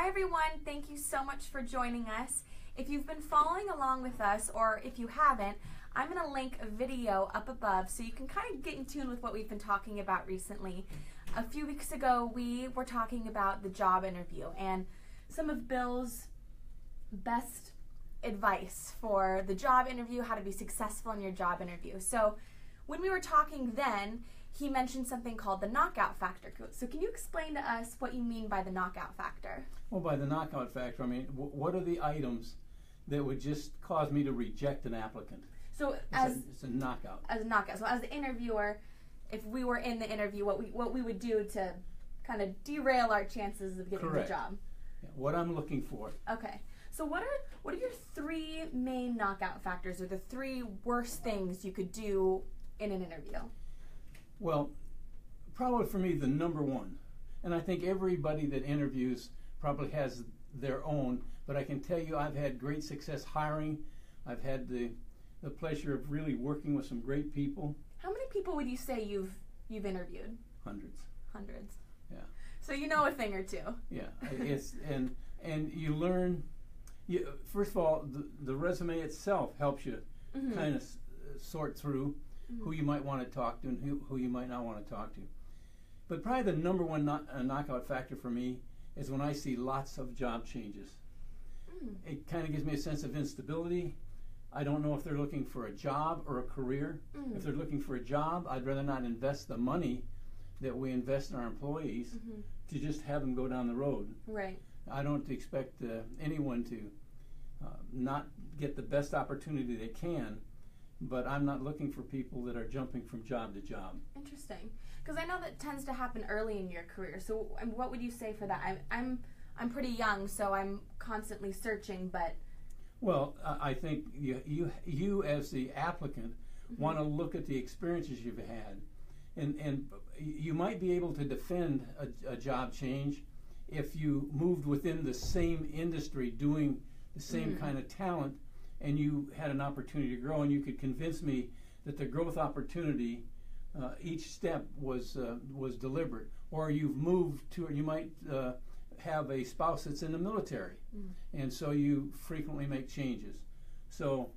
Hi everyone, thank you so much for joining us. If you've been following along with us, or if you haven't, I'm going to link a video up above so you can kind of get in tune with what we've been talking about recently. A few weeks ago, we were talking about the job interview and some of Bill's best advice for the job interview, how to be successful in your job interview. So when we were talking then, he mentioned something called the knockout factor. So can you explain to us what you mean by the knockout factor? Well, by the knockout factor, I mean, what are the items that would just cause me to reject an applicant? So it's a knockout. As a knockout. So as the interviewer, if we were in the interview, what we would do to kind of derail our chances of getting Correct. the job. Yeah, what I'm looking for. Okay. So what are your three main knockout factors, or the three worst things you could do in an interview? Well, probably for me, the number one, and I think everybody that interviews probably has their own, but I can tell you I've had great success hiring. I've had the pleasure of really working with some great people. How many people would you say you've interviewed? Hundreds. Hundreds. Yeah. So you know a thing or two. Yeah, it's and you learn. First of all, the resume itself helps you kind of sort through who you might want to talk to and who you might not want to talk to. But probably the number one knockout factor for me is when I see lots of job changes. It kind of gives me a sense of instability. I don't know if they're looking for a job or a career. If they're looking for a job, I'd rather not invest the money that we invest in our employees to just have them go down the road. Right. I don't expect anyone to not get the best opportunity they can, but I'm not looking for people that are jumping from job to job. Interesting, because I know that tends to happen early in your career. So, what would you say for that? I'm pretty young, so I'm constantly searching. But well, I think you as the applicant want to look at the experiences you've had, and you might be able to defend a job change if you moved within the same industry doing the same kind of talent, and you had an opportunity to grow, and you could convince me that the growth opportunity, each step was deliberate. Or you've moved to, you might have a spouse that's in the military, and so you frequently make changes. So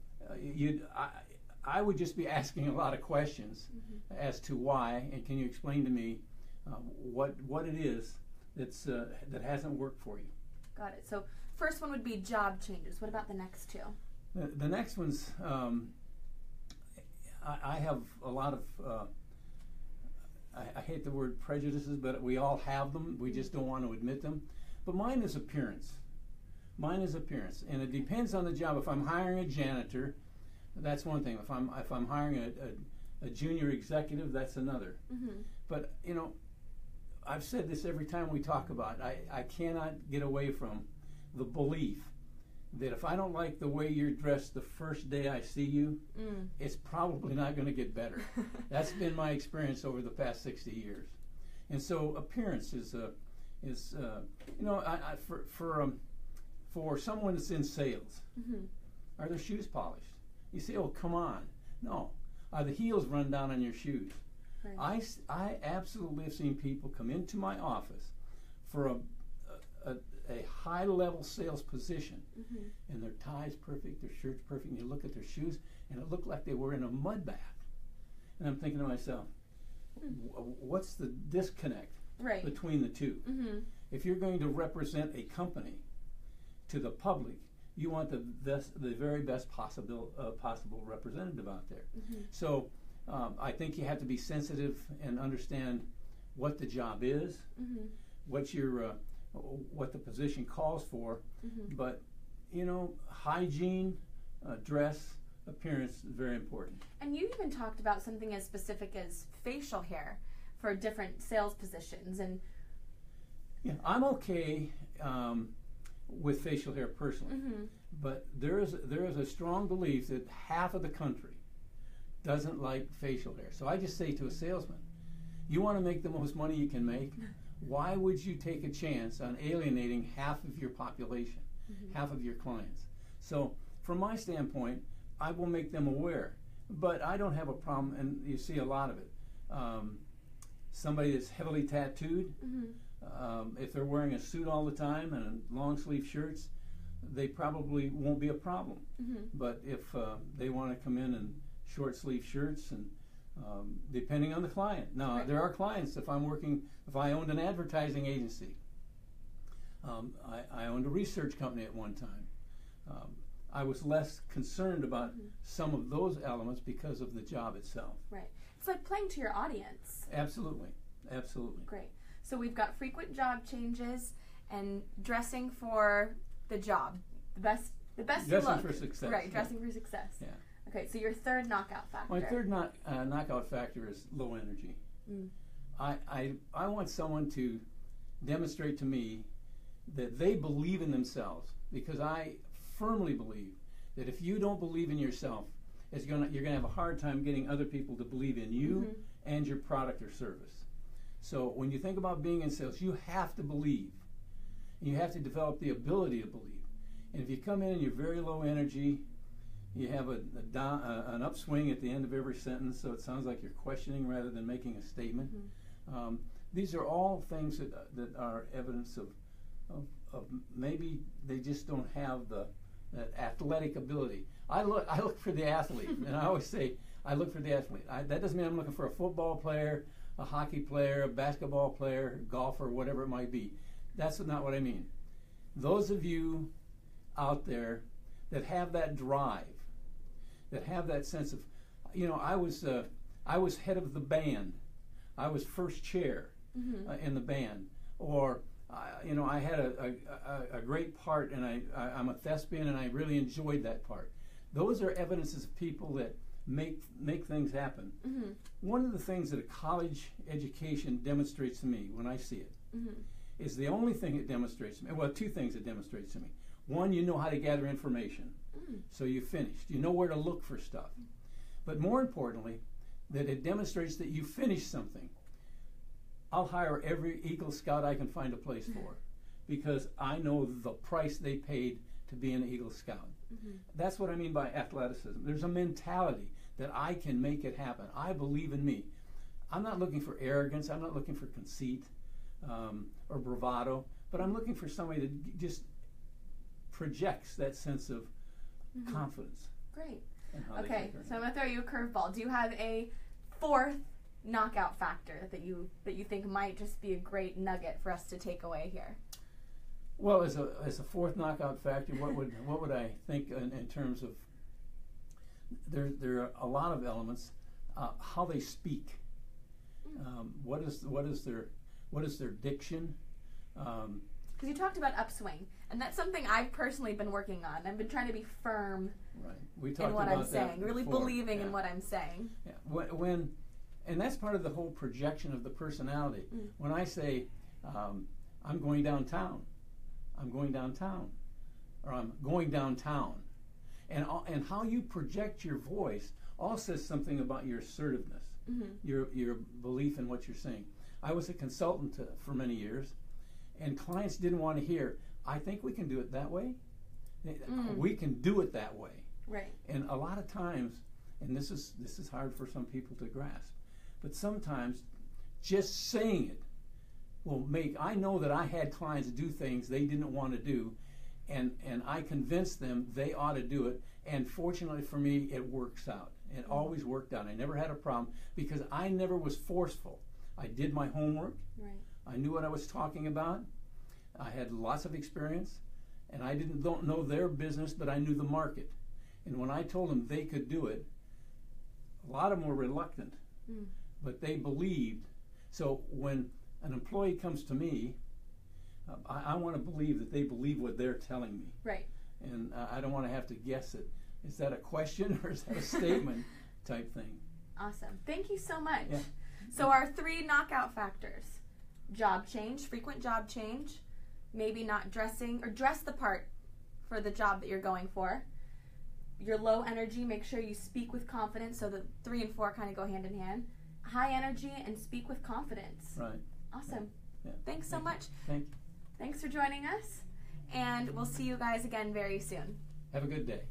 I would just be asking a lot of questions as to why, and can you explain to me what it is that hasn't worked for you. Got it. So first one would be job changes. What about the next two? The next one's, I have a lot of, I hate the word prejudices, but we all have them. We just don't want to admit them. But mine is appearance. Mine is appearance. And it depends on the job. If I'm hiring a janitor, that's one thing. If I'm hiring a junior executive, that's another. But, you know, I've said this every time we talk about it. I cannot get away from the belief that if I don't like the way you're dressed the first day I see you, it's probably not going to get better. That's been my experience over the past 60 years. And so appearance is you know, for someone that's in sales, are their shoes polished? You say, oh, come on. No. Are the heels run down on your shoes? Right. I absolutely have seen people come into my office for a high-level sales position, and their tie's perfect, their shirt's perfect, and you look at their shoes, and it looked like they were in a mud bath. And I'm thinking to myself, what's the disconnect between the two? If you're going to represent a company to the public, you want the very best possible representative out there. So I think you have to be sensitive and understand what the job is, what the position calls for, but you know, hygiene, dress, appearance is very important. And you even talked about something as specific as facial hair for different sales positions. And yeah, I'm okay with facial hair personally, but there is a strong belief that half of the country doesn't like facial hair. So I just say to a salesman, you want to make the most money you can make? Why would you take a chance on alienating half of your population, half of your clients? So from my standpoint, I will make them aware. But I don't have a problem, and you see a lot of it. Somebody that's heavily tattooed, If they're wearing a suit all the time and long sleeve shirts, they probably won't be a problem. But if they want to come in short sleeve shirts, and depending on the client. Now, there are clients, if I owned an advertising agency, I owned a research company at one time. I was less concerned about some of those elements because of the job itself. Right. It's like playing to your audience. Absolutely. Absolutely. Great. So we've got frequent job changes and dressing for the job. The best dressing look. For success. Right, dressing for success. Yeah. Okay, so your third knockout factor. My third knockout factor is low energy. I want someone to demonstrate to me that they believe in themselves, because I firmly believe that if you don't believe in yourself, you're going to have a hard time getting other people to believe in you and your product or service. So when you think about being in sales, you have to believe. And you have to develop the ability to believe. And if you come in and you're very low energy, you have an upswing at the end of every sentence, so it sounds like you're questioning rather than making a statement. These are all things that are evidence of maybe they just don't have that athletic ability. I look for the athlete, and I always say I look for the athlete. That doesn't mean I'm looking for a football player, a hockey player, a basketball player, golfer, whatever it might be. That's not what I mean. Those of you out there that have that drive, that have that sense of, I was head of the band. I was first chair in the band, or I had a great part, and I'm a thespian, and I really enjoyed that part. Those are evidences of people that make things happen. One of the things that a college education demonstrates to me when I see it is the only thing it demonstrates to me. Well, two things it demonstrates to me. One, you know how to gather information, so you finished. You know where to look for stuff. But more importantly, that it demonstrates that you finished something. I'll hire every Eagle Scout I can find a place for, because I know the price they paid to be an Eagle Scout. That's what I mean by athleticism. There's a mentality that I can make it happen. I believe in me. I'm not looking for arrogance. I'm not looking for conceit or bravado, but I'm looking for somebody that just projects that sense of confidence. Great. Okay, so I'm going to throw you a curveball. Do you have a fourth knockout factor that you think might just be a great nugget for us to take away here? Well, as a fourth knockout factor, what would I think in terms of there are a lot of elements. How they speak. What is their diction? Because you talked about upswing, and that's something I've personally been working on. I've been trying to be firm in what I'm saying, really believing in what I'm saying. Yeah. And that's part of the whole projection of the personality. When I say, I'm going downtown, I'm going downtown, or I'm going downtown, and how you project your voice all says something about your assertiveness, your belief in what you're saying. I was a consultant for many years, and clients didn't want to hear, I think we can do it that way. We can do it that way. Right. And a lot of times, and this is hard for some people to grasp, but sometimes just saying it will make, I know that I had clients do things they didn't want to do, and I convinced them they ought to do it, and fortunately for me, it works out. It always worked out. I never had a problem because I never was forceful. I did my homework. Right. I knew what I was talking about. I had lots of experience, and I don't know their business, but I knew the market. And when I told them they could do it, a lot of them were reluctant, but they believed. So when an employee comes to me, I want to believe that they believe what they're telling me. Right. And I don't want to have to guess it. Is that a question or is that a statement type thing? Awesome. Thank you so much. Yeah. So our three knockout factors: job change, frequent job change, maybe not dressing or dress the part for the job that you're going for. Your low energy, make sure you speak with confidence, so the 3 and 4 kind of go hand in hand. High energy and speak with confidence. Right. Awesome. Yeah. Thanks so much. Thank you. Thanks for joining us, and we'll see you guys again very soon. Have a good day.